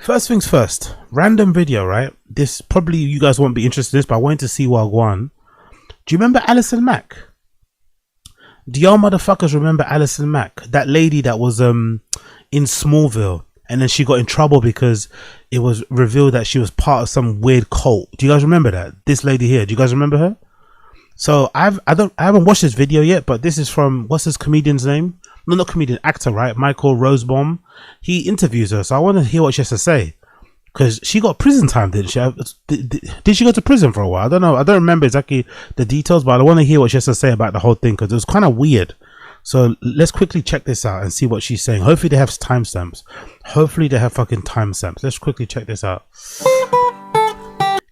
First things first, random video, right? This probably you guys won't be interested in this, but I wanted to see Wagwan. Do you remember Allison Mack? Do y'all motherfuckers remember Allison Mack? That lady that was in Smallville, and then she got in trouble because it was revealed that she was part of some weird cult. Do you guys remember that? This lady here, do you guys remember her? So I haven't watched this video yet, but this is from, what's this comedian's name? No, not comedian, actor, right? Michael Rosebaum. He interviews her, so I want to hear what she has to say. Because she got prison time, didn't she? Did she go to prison for a while? I don't know. I don't remember exactly the details, but I want to hear what she has to say about the whole thing, because it was kind of weird. So let's quickly check this out and see what she's saying. Hopefully they have timestamps. Hopefully they have fucking timestamps. Let's quickly check this out.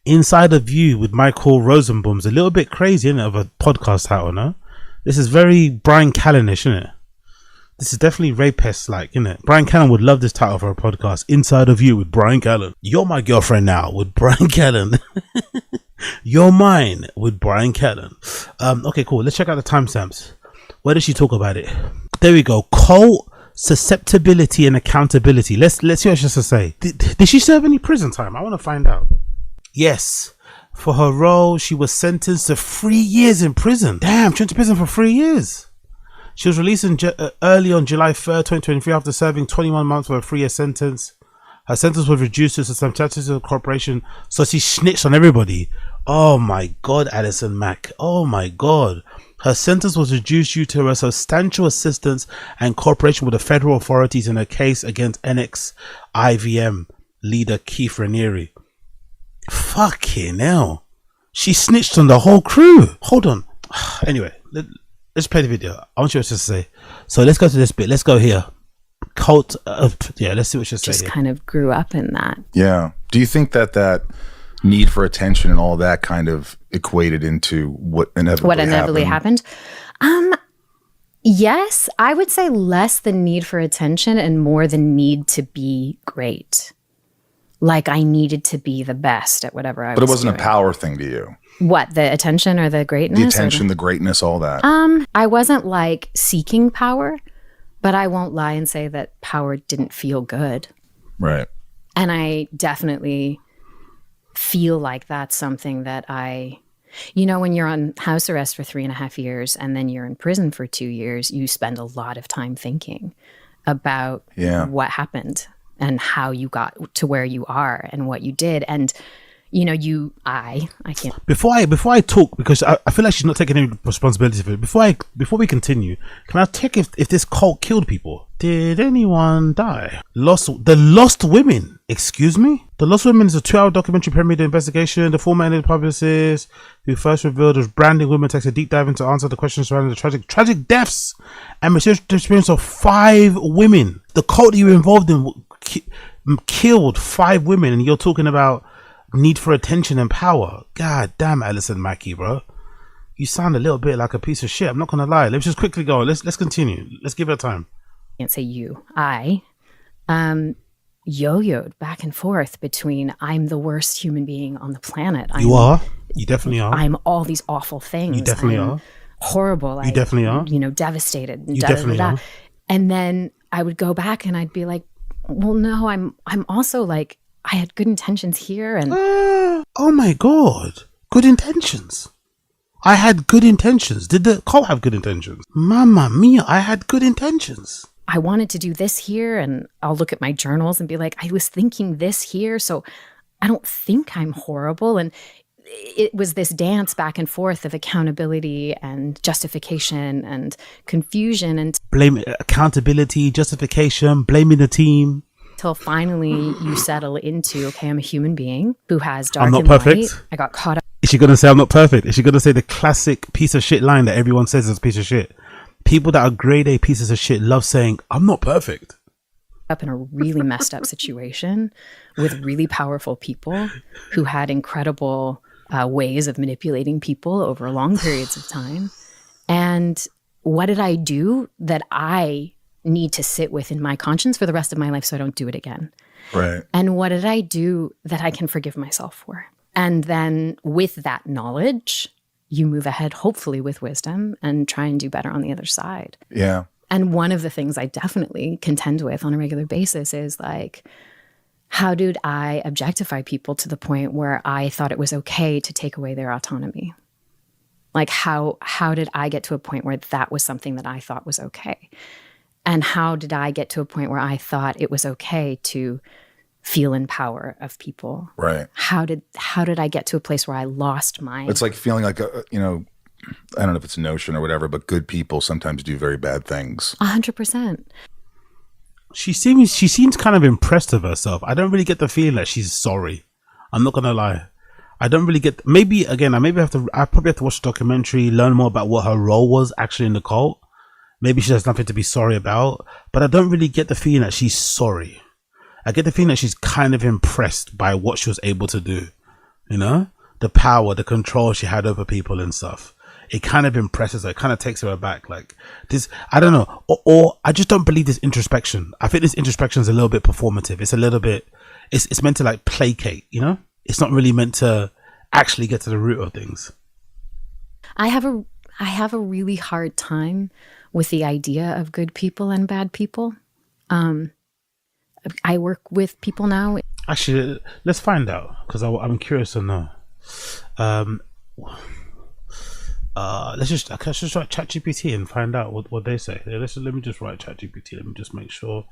Inside a View with Michael Rosenbaum's a little bit crazy, isn't it, of a podcast title, no? This is very Brian Callen-ish, isn't it? This is definitely rapist-like, isn't it? Brian Callen would love this title for a podcast. Inside a View with Brian Callen. You're my girlfriend now with Brian Callen. You're mine with Brian Callen. Okay, cool. Let's check out the timestamps. Where does she talk about it? There we go. Cult susceptibility and accountability. Let's see what she has to say. Did she serve any prison time? I want to find out. Yes. For her role, she was sentenced to 3 years in prison. Damn, she went to prison for 3 years. She was released early on July 3rd, 2023 after serving 21 months for a 3-year sentence. Her sentence was reduced to substantial corporation, so she snitched on everybody. Oh my God, Allison Mack. Oh my God. Her sentence was reduced due to her substantial assistance and cooperation with the federal authorities in a case against NXIVM leader Keith Raniere. Fucking hell. She snitched on the whole crew. Hold on. Anyway, let's play the video. I want you to say. So let's go to this bit. Let's go here. Cult. Yeah, let's see what she says. Just kind of grew up in that. Yeah. Do you think that need for attention and all that kind of equated into what inevitably happened? Yes, I would say less the need for attention and more the need to be great. Like I needed to be the best at whatever I was doing. But it wasn't a power thing to you. What, the attention or the greatness? The attention, the greatness, all that. I wasn't like seeking power, but I won't lie and say that power didn't feel good. Right. And I definitely feel like that's something that when you're on house arrest for 3.5 years and then you're in prison for 2 years, you spend a lot of time thinking about what happened and how you got to where you are and what you did. And I can't. Before I talk, because I feel like she's not taking any responsibility for it. Before we continue, can I check if this cult killed people? Did anyone die? The Lost Women. Excuse me? The Lost Women is a 2-hour documentary premiered investigation. The former editor publicist who first revealed as Branding Women takes a deep dive into answer the questions surrounding the tragic deaths and mysterious experience of 5 women. The cult you were involved in killed 5 women, and you're talking about need for attention and power. God damn, Allison Mackey, bro. You sound a little bit like a piece of shit. I'm not gonna lie. Let's just quickly go. Let's continue. Let's give it time. I can't say you. I yo-yoed back and forth between I'm the worst human being on the planet. You are. You definitely are. I'm all these awful things. You definitely are. Horrible. You definitely are. Devastated. You definitely are. And then I would go back and I'd be like, well, no, I'm also like, I had good intentions here and oh my God. Good intentions. I had good intentions. Did the cult have good intentions? Mamma mia, I had good intentions. I wanted to do this here, and I'll look at my journals and be like, I was thinking this here, so I don't think I'm horrible. And it was this dance back and forth of accountability and justification and confusion and accountability, justification, blaming the team. Till finally you settle into, okay, I'm a human being who has dark I'm not and perfect. light. I got caught up. Is she going to say I'm not perfect? Is she going to say the classic piece of shit line that everyone says is a piece of shit? People that are grade A pieces of shit love saying, I'm not perfect. Up in a really messed up situation with really powerful people who had incredible ways of manipulating people over long periods of time. And what did I do that I need to sit with in my conscience for the rest of my life so I don't do it again? Right. And what did I do that I can forgive myself for? And then with that knowledge, you move ahead, hopefully with wisdom, and try and do better on the other side. Yeah. And one of the things I definitely contend with on a regular basis is like, How did I objectify people to the point where I thought it was okay to take away their autonomy? Like how did I get to a point where that was something that I thought was okay? And how did I get to a point where I thought it was okay to feel in power of people? Right. How did I get to a place where I lost my... It's like feeling like, I don't know if it's a notion or whatever, but good people sometimes do very bad things. 100%. She seems kind of impressed with herself. I don't really get the feeling that she's sorry. I'm not gonna lie. I don't really get. I probably have to watch the documentary, learn more about what her role was actually in the cult. Maybe she has nothing to be sorry about, but I don't really get the feeling that she's sorry. I get the feeling that she's kind of impressed by what she was able to do. You know, the power, the control she had over people and stuff. It kind of impresses her. It kind of takes her aback. Like this, I don't know. Or I just don't believe this introspection. I think this introspection is a little bit performative. It's a little bit, it's meant to like placate, you know? It's not really meant to actually get to the root of things. I have a really hard time with the idea of good people and bad people. I work with people now. Actually, let's find out, because I'm curious to know. Let's just write ChatGPT and find out what they say. Let me just write ChatGPT. Let me just make sure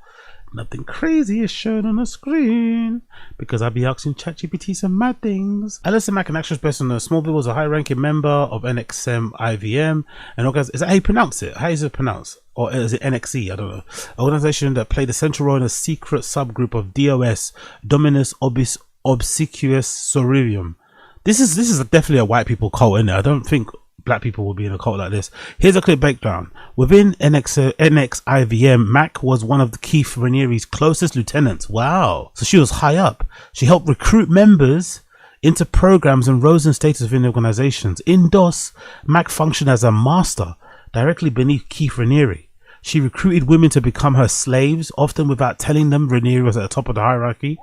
nothing crazy is shown on the screen, because I'll be asking ChatGPT some mad things. Allison Mack, an actress based on Smallville, was a high-ranking member of NXIVM, an organization. Is that how you pronounce it? How is it pronounced? Or is it NXE? I don't know. An organization that played a central role in a secret subgroup of DOS, Dominus Obsequious Sororium. This is definitely a white people cult, isn't it? I don't think black people will be in a cult like this. Here's a quick breakdown. Within NXIVM, Mack was one of Keith Raniere's closest lieutenants. Wow. So she was high up. She helped recruit members into programs and rose in status within organizations. In DOS, Mack functioned as a master directly beneath Keith Raniere. She recruited women to become her slaves, often without telling them Raniere was at the top of the hierarchy.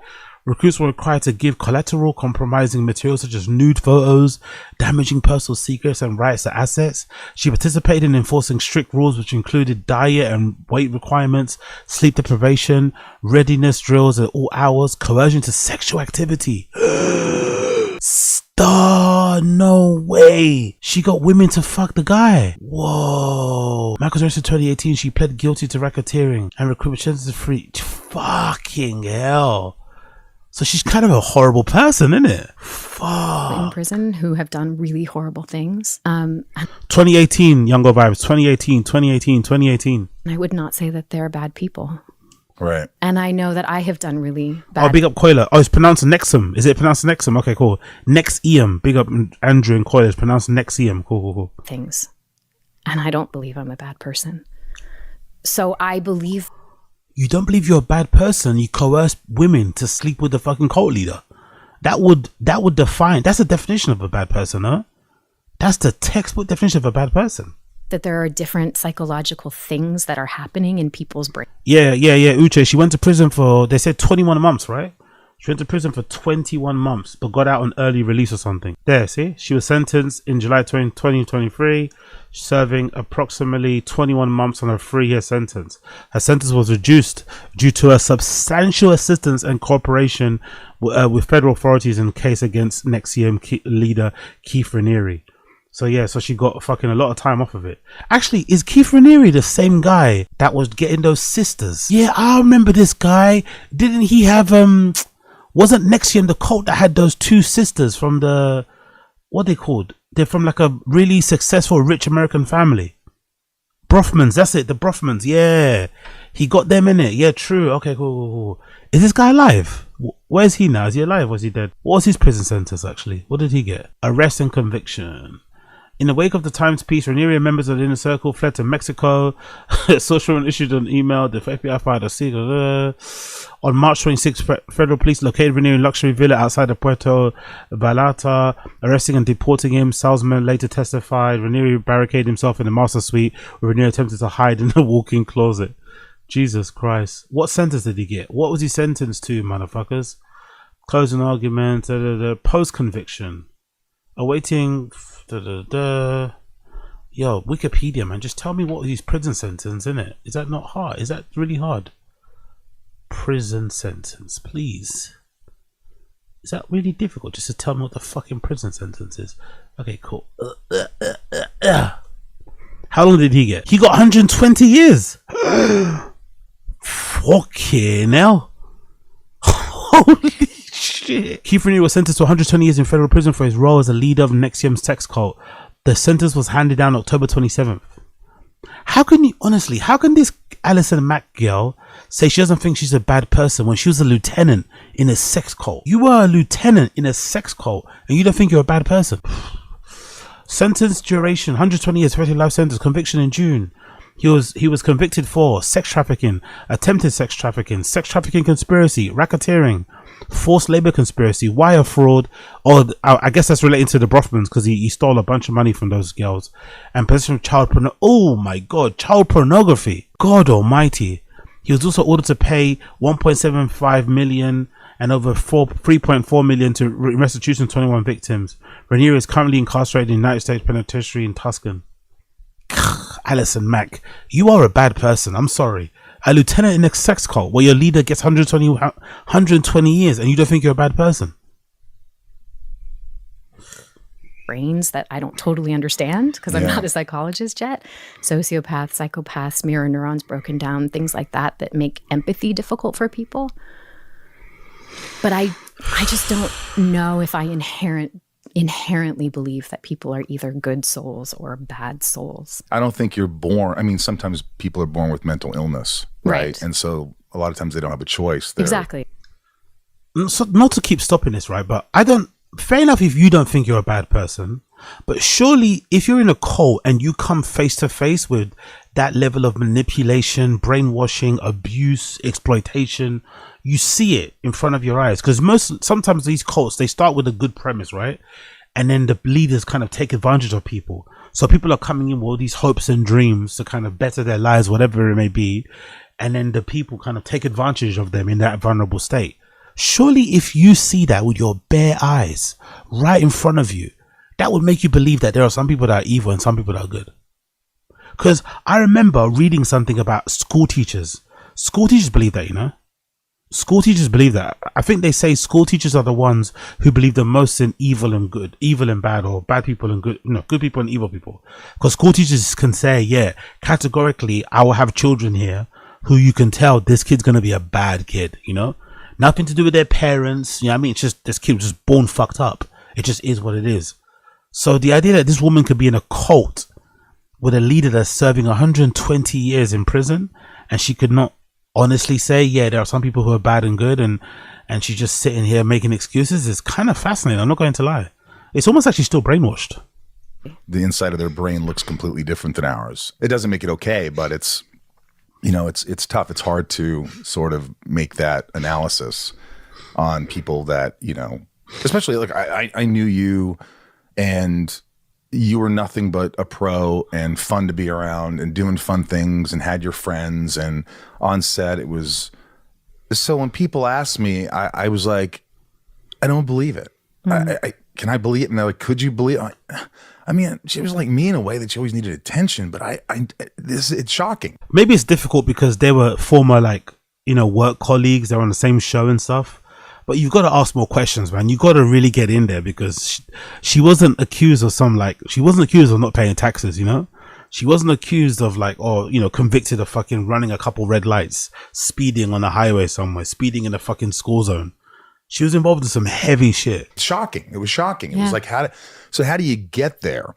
Recruits were required to give collateral, compromising materials such as nude photos, damaging personal secrets, and rights to assets. She participated in enforcing strict rules which included diet and weight requirements, sleep deprivation, readiness drills at all hours, coercion to sexual activity. No way. She got women to fuck the guy. Whoa. Mack was arrested in 2018. She pled guilty to racketeering and recruitment sentences free. Fucking hell. So she's kind of a horrible person, isn't it? Fuck. In prison who have done really horrible things. 2018, Younger Vibes. 2018. I would not say that they're bad people. Right. And I know that I have done really bad. Oh, big up Coiler. Oh, it's pronounced Nexum. Is it pronounced Nexum? Okay, cool. NXIVM. Big up Andrew and Coiler. It's pronounced NXIVM. Cool. Things. And I don't believe I'm a bad person. So I believe... You don't believe you're a bad person. You coerce women to sleep with the fucking cult leader. That would define... That's the definition of a bad person, huh? That's the textbook definition of a bad person. That there are different psychological things that are happening in people's brain. Yeah. Uche, she went to prison for, they said 21 months, right? She went to prison for 21 months, but got out on early release or something. There, see? She was sentenced in July 2023, serving approximately 21 months on a 3-year sentence. Her sentence was reduced due to her substantial assistance and cooperation with federal authorities in case against NXIVM leader Keith Raniere. So yeah, so she got fucking a lot of time off of it. Actually, is Keith Raniere the same guy that was getting those sisters? Yeah, I remember this guy. Didn't he have wasn't NXIVM the cult that had those 2 sisters from the, what they called? They're from like a really successful rich American family. Brofmans, that's it, the Brofmans. Yeah, he got them in it. Yeah, true. Okay, cool. Is this guy alive? Where's he now? Is he alive or is he dead? What was his prison sentence actually? What did he get? Arrest and conviction. In the wake of the Times piece, Raniere and members of the Inner Circle fled to Mexico. Social issued an email. The FBI filed a secret. On March 26, federal police located Raniere in a luxury villa outside of Puerto Vallarta, arresting and deporting him. Salzman later testified. Raniere barricaded himself in the master suite, where Raniere attempted to hide in a walk-in closet. Jesus Christ. What sentence did he get? What was he sentenced to, motherfuckers? Closing argument. Post-conviction. Awaiting... Yo, Wikipedia, man, just tell me what his prison sentence, innit? Is that not hard? Is that really hard? prison sentence, please. Is that really difficult just to tell me what the fucking prison sentence is? Okay, cool. How long did he get? He got 120 years. Fucking hell. Holy shit. Keith Raniere was sentenced to 120 years in federal prison for his role as a leader of NXIVM's sex cult. The sentence was handed down October 27th. How can this Allison Mack girl say she doesn't think she's a bad person when she was a lieutenant in a sex cult? You were a lieutenant in a sex cult and you don't think you're a bad person? Sentence duration 120 years, 30 life sentence. Conviction in June. He was convicted for sex trafficking, attempted sex trafficking conspiracy, racketeering, forced labor conspiracy, wire fraud, or I guess that's relating to the Brothmans because he stole a bunch of money from those girls, and possession of child pornography. God almighty. He was also ordered to pay 1.75 million and over 3.4 million to restitution to 21 victims. Raniere is currently incarcerated in the United States Penitentiary in Tuscan. Allison Mack, you are a bad person. I'm sorry. A lieutenant in a sex cult where your leader gets 120 years and you don't think you're a bad person. Brains that I don't totally understand because I'm not a psychologist yet. Sociopaths, psychopaths, mirror neurons broken down, things like that make empathy difficult for people. But I just don't know if I inherently believe that people are either good souls or bad souls. I don't think you're born. I mean, sometimes people are born with mental illness, right? And so a lot of times they don't have a choice. Exactly. So not to keep stopping this, right? But fair enough if you don't think you're a bad person, but surely if you're in a cult and you come face to face with that level of manipulation, brainwashing, abuse, exploitation, you see it in front of your eyes. Because sometimes these cults, they start with a good premise, right? And then the leaders kind of take advantage of people. So people are coming in with all these hopes and dreams to kind of better their lives, whatever it may be. And then the people kind of take advantage of them in that vulnerable state. Surely if you see that with your bare eyes right in front of you, that would make you believe that there are some people that are evil and some people that are good. Because I remember reading something about school teachers. School teachers believe that, you know? School teachers believe that. I think they say school teachers are the ones who believe the most in evil and good, evil and bad, or bad people and good, good people and evil people. Because school teachers can say, yeah, categorically, I will have children here who you can tell this kid's going to be a bad kid, you know? Nothing to do with their parents. You know what I mean? It's just, this kid was just born fucked up. It just is what it is. So the idea that this woman could be in a cult with a leader that's serving 120 years in prison and she could not honestly say, yeah, there are some people who are bad and good, and she's just sitting here making excuses, is kind of fascinating. I'm not going to lie. It's almost like she's still brainwashed. The inside of their brain looks completely different than ours. It doesn't make it okay, but it's, it's tough. It's hard to sort of make that analysis on people that, especially like I knew you and you were nothing but a pro and fun to be around and doing fun things and had your friends, and on set it was. So when people ask me, I was like, I don't believe it. Can I believe it? And they're like, could you believe it? I mean, she was like me in a way that she always needed attention, but it's shocking. Maybe it's difficult because they were former work colleagues. They're on the same show and stuff. But you've got to ask more questions, man. You've got to really get in there because she wasn't accused of she wasn't accused of not paying taxes, She wasn't accused of convicted of fucking running a couple red lights, speeding on a highway somewhere, speeding in a fucking school zone. She was involved in some heavy shit. Shocking. It was shocking. It was like, how do you get there?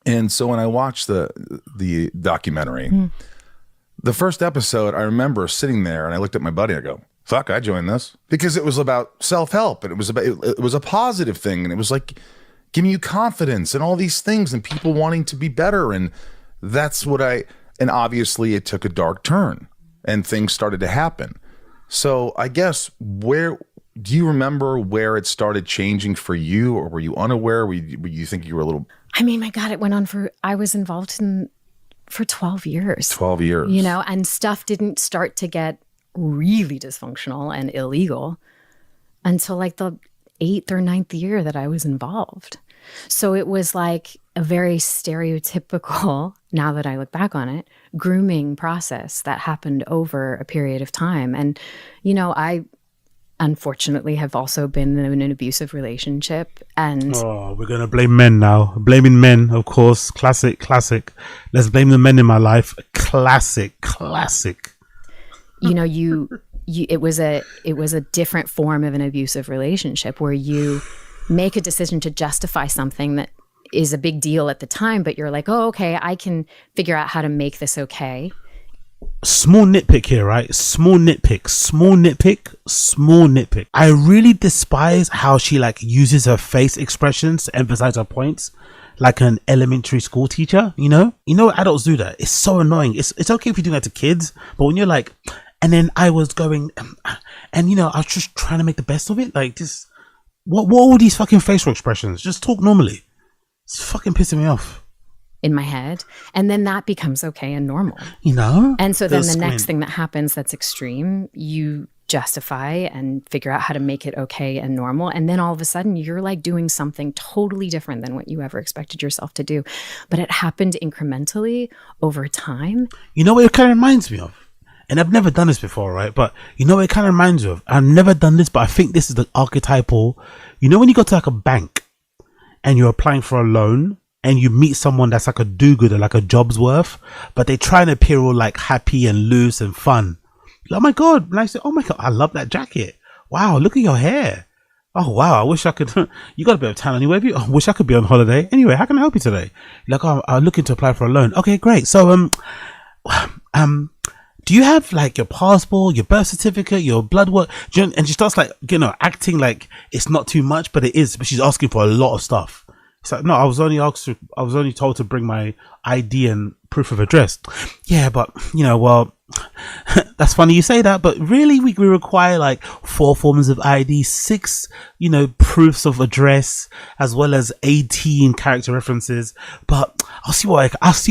And so when I watched the documentary, the first episode, I remember sitting there and I looked at my buddy and I go, fuck, I joined this, because it was about self-help and it was a positive thing. And it was like giving you confidence and all these things and people wanting to be better. And that's what and obviously it took a dark turn and things started to happen. So I guess do you remember where it started changing for you, or were you unaware? Were you think you were a little? I mean, my God, it went on I was involved for 12 years. 12 years. And stuff didn't start to get really dysfunctional and illegal until like the 8th or 9th year that I was involved. So it was like a very stereotypical, now that I look back on it, grooming process that happened over a period of time. And, I unfortunately have also been in an abusive relationship. And we're going to blame men now. Blaming men, of course. Classic. Let's blame the men in my life. Classic. It was a different form of an abusive relationship where you make a decision to justify something that is a big deal at the time, but you're like, oh, okay, I can figure out how to make this okay. Small nitpick here, right? Small nitpick. I really despise how she uses her face expressions to emphasize her points, like an elementary school teacher. Adults do that. It's so annoying. It's okay if you do that to kids, but when you're like, and then I was going, and I was just trying to make the best of it. Like, just what are all these fucking facial expressions? Just talk normally. It's fucking pissing me off in my head, and then that becomes okay and normal, and so then the next thing that happens that's extreme, you justify and figure out how to make it okay and normal, and then all of a sudden you're like doing something totally different than what you ever expected yourself to do. But it happened incrementally over time. What it kind of reminds me of, and I've never done this before, right? But what it kind of reminds me of, I've never done this, but I think this is the archetypal. When you go to a bank and you're applying for a loan and you meet someone that's like a do-gooder, like a job's worth, but they try and appear all happy and loose and fun. Like, oh my God. And I say, oh my God, I love that jacket. Wow, look at your hair. Oh wow, I wish I could. You got a bit of talent anyway. I wish I could be on holiday. Anyway, how can I help you today? Like, oh, I'm looking to apply for a loan. Okay, great. So, do you have your passport, your birth certificate, your blood work? And she starts acting like it's not too much, but it is. But she's asking for a lot of stuff. It's like, no, I was only told to bring my ID and proof of address. Yeah, but well, that's funny you say that, but really we require 4 forms of ID, 6 proofs of address, as well as 18 character references. But I'll see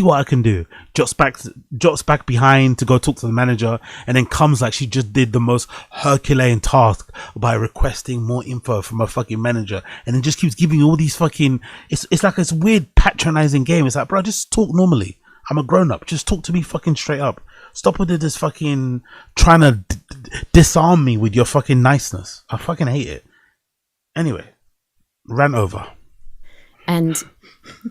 what I can do. Jots back behind to go talk to the manager, and then comes she just did the most Herculean task by requesting more info from a fucking manager, and then just keeps giving all these fucking. It's like this weird patronizing game. It's like, bro, just talk normally. I'm a grown up. Just talk to me fucking straight up. Stop with this fucking trying to disarm me with your fucking niceness. I fucking hate it. Anyway, ran over. And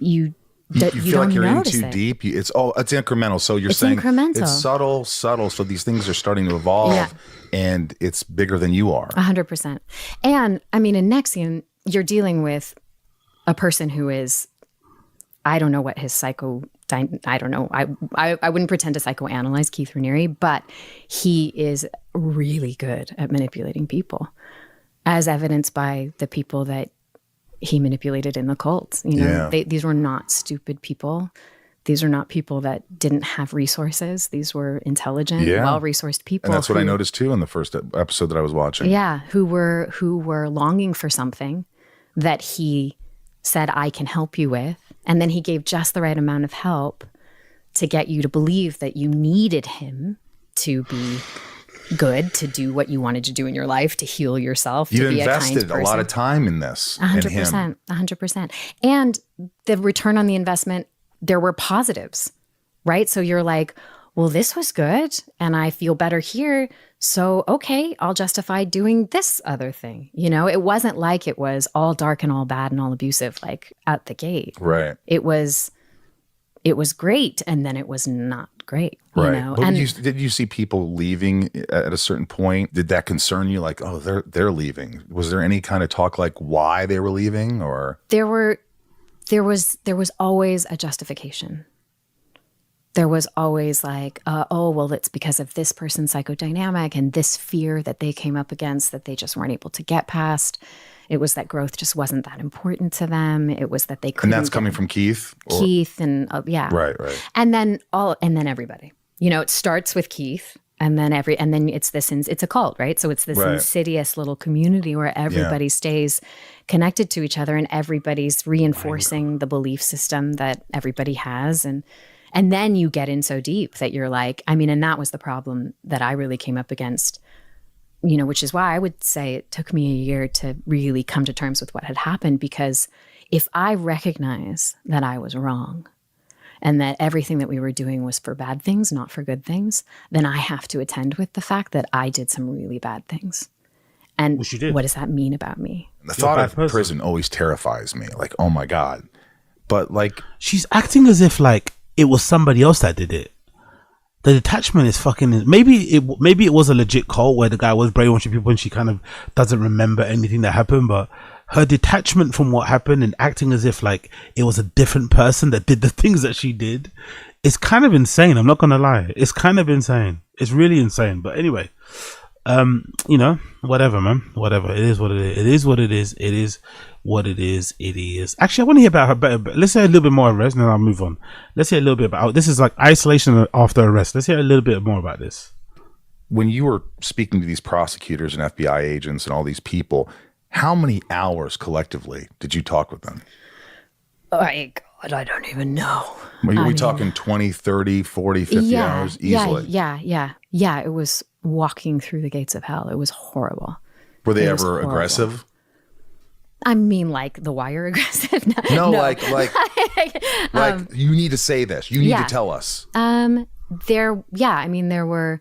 you feel like you're in too deep. It's incremental. So you're saying incremental. It's subtle. So these things are starting to evolve, and it's bigger than you are. 100%. And I mean, in NXIVM, you're dealing with a person who is, I don't know what his I don't know. I wouldn't pretend to psychoanalyze Keith Raniere, but he is really good at manipulating people, as evidenced by the people that he manipulated in the cult. These were not stupid people. These are not people that didn't have resources. These were intelligent, well-resourced people. And that's what I noticed too in the first episode that I was watching. Yeah, who were longing for something that he said, I can help you with. And then he gave just the right amount of help to get you to believe that you needed him to be good, to do what you wanted to do in your life, to heal yourself, you to be a kind person. You invested a lot of time in this. 100%. 100%. And the return on the investment, there were positives, right? So you're like, well, this was good and I feel better here. So, okay, I'll justify doing this other thing. It wasn't like it was all dark and all bad and all abusive, out the gate. Right. It was great. And then it was not great. Right. But did you see people leaving at a certain point? Did that concern you? Like, oh, they're leaving. Was there any kind of talk why they were leaving, or? There was always a justification. There was always oh, well, it's because of this person's psychodynamic and this fear that they came up against that they just weren't able to get past. It was that growth just wasn't that important to them. It was that they couldn't. And that's coming from Keith? Keith and yeah. Right. And then everybody. It starts with Keith and then it's a cult, right? So it's this insidious little community where everybody stays connected to each other and everybody's reinforcing the belief system that everybody has. And then you get in so deep that you're and that was the problem that I really came up against which is why I would say it took me a year to really come to terms with what had happened, because if I recognize that I was wrong and that everything that we were doing was for bad things, not for good things, then I have to attend with the fact that I did some really bad things. And what does that mean about me? The thought of prison always terrifies me. Like, oh my God. But like, she's acting as if like it was somebody else that did it. The detachment is fucking. Maybe it was a legit cult where the guy was brainwashing people and she kind of doesn't remember anything that happened. But her detachment from what happened and acting as if like it was a different person that did the things that she did is kind of insane. I'm not gonna lie. It's kind of insane. It's really insane. But anyway, whatever, man. Whatever. It is what it is. It is what it is. It is what it is. It is. Actually, I want to hear about her better. But let's hear a little bit more arrest and then I'll move on. Let's hear a little bit about this is like isolation after arrest. Let's hear a little bit more about this. When you were speaking to these prosecutors and FBI agents and all these people, how many hours collectively did you talk with them? Oh, God, I don't even know. Are we talking 20, 30, 40, 50 hours easily? Yeah. It was walking through the gates of hell. It was horrible. Were they ever aggressive? I mean, like The Wire aggressive? No. Like you need to say this. You need to tell us. There were,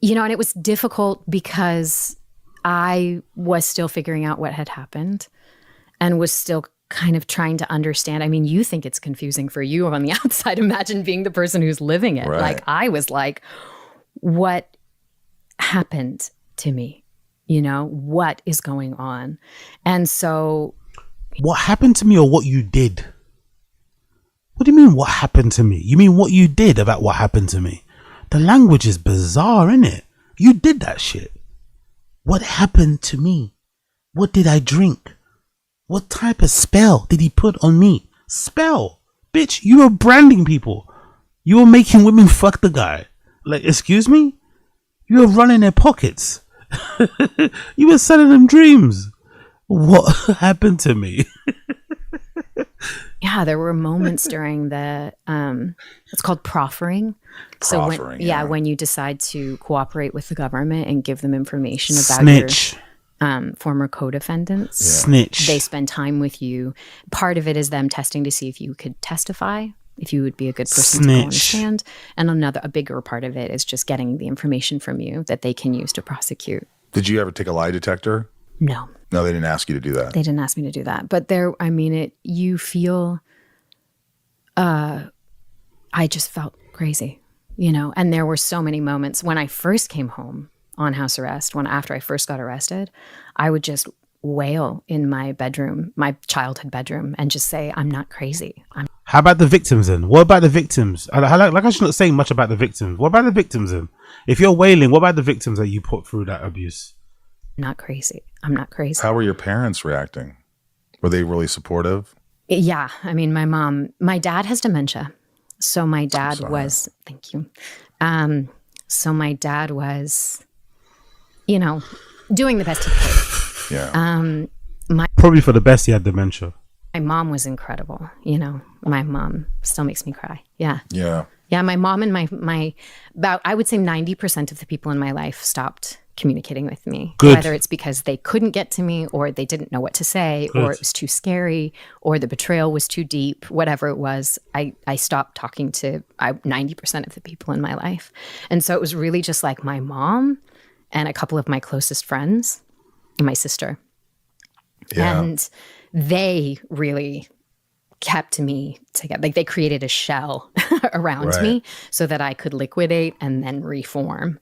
and it was difficult because I was still figuring out what had happened and was still kind of trying to understand. I mean, you think it's confusing for you on the outside. Imagine being the person who's living it. Right. Like, I was like, what happened to me? What is going on? And so... What happened to me or what you did? What do you mean what happened to me? You mean what you did about what happened to me? The language is bizarre, isn't it? You did that shit. What happened to me? What did I drink? What type of spell did he put on me? Spell? Bitch, you were branding people. You were making women fuck the guy. Like, excuse me? You were running their pockets. You were selling them dreams. What happened to me? Yeah, there were moments during the it's called proffering. So when you decide to cooperate with the government and give them information about your former co-defendants, snitch. They spend time with you. Part of it is them testing to see if you could testify, if you would be a good person to go on the stand. And a bigger part of it is just getting the information from you that they can use to prosecute. Did you ever take a lie detector? No. No, they didn't ask you to do that. They didn't ask me to do that. But you feel, I just felt crazy, and there were so many moments when I first came home on house arrest, after I first got arrested, I would just wail in my bedroom, my childhood bedroom, and just say, I'm not crazy. How about the victims then? What about the victims? Like I should not say much about the victims. What about the victims then? If you're wailing, what about the victims that you put through that abuse? Not crazy. I'm not crazy. How were your parents reacting? Were they really supportive? Yeah. I mean, my dad has dementia. So my dad was, thank you. So my dad was, doing the best he could. Yeah. Probably for the best he had dementia. My mom was incredible. My mom still makes me cry. Yeah. Yeah. Yeah. My mom and my about, I would say 90% of the people in my life stopped communicating with me. Good. Whether it's because they couldn't get to me or they didn't know what to say or it was too scary or the betrayal was too deep, whatever it was, I stopped talking to 90% of the people in my life. And so it was really just like my mom and a couple of my closest friends and my sister. Yeah. And they really kept me together. Like, they created a shell around me so that I could liquidate and then reform.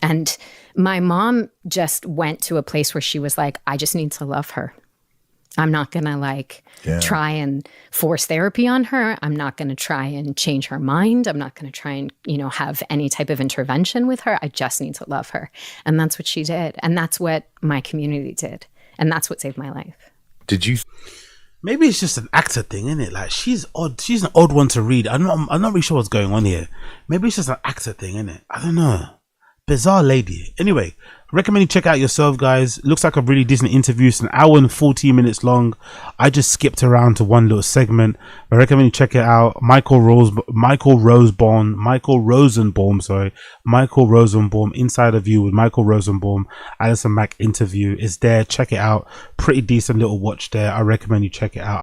And my mom just went to a place where she was like, I just need to love her. I'm not going to try and force therapy on her. I'm not going to try and change her mind. I'm not going to try and, have any type of intervention with her. I just need to love her. And that's what she did. And that's what my community did. And that's what saved my life. Did you? Maybe it's just an actor thing, isn't it? Like, she's odd. She's an odd one to read. I'm not really sure what's going on here. Maybe it's just an actor thing, isn't it? I don't know. Bizarre lady. Anyway, recommend you check out yourself, guys. Looks like a really decent interview. It's an hour and 14 minutes long. I just skipped around to one little segment. I recommend you check it out. Michael Rosenbaum, Insider View with Michael Rosenbaum, Allison Mack interview is there. Check it out. Pretty decent little watch there. I recommend you check it out.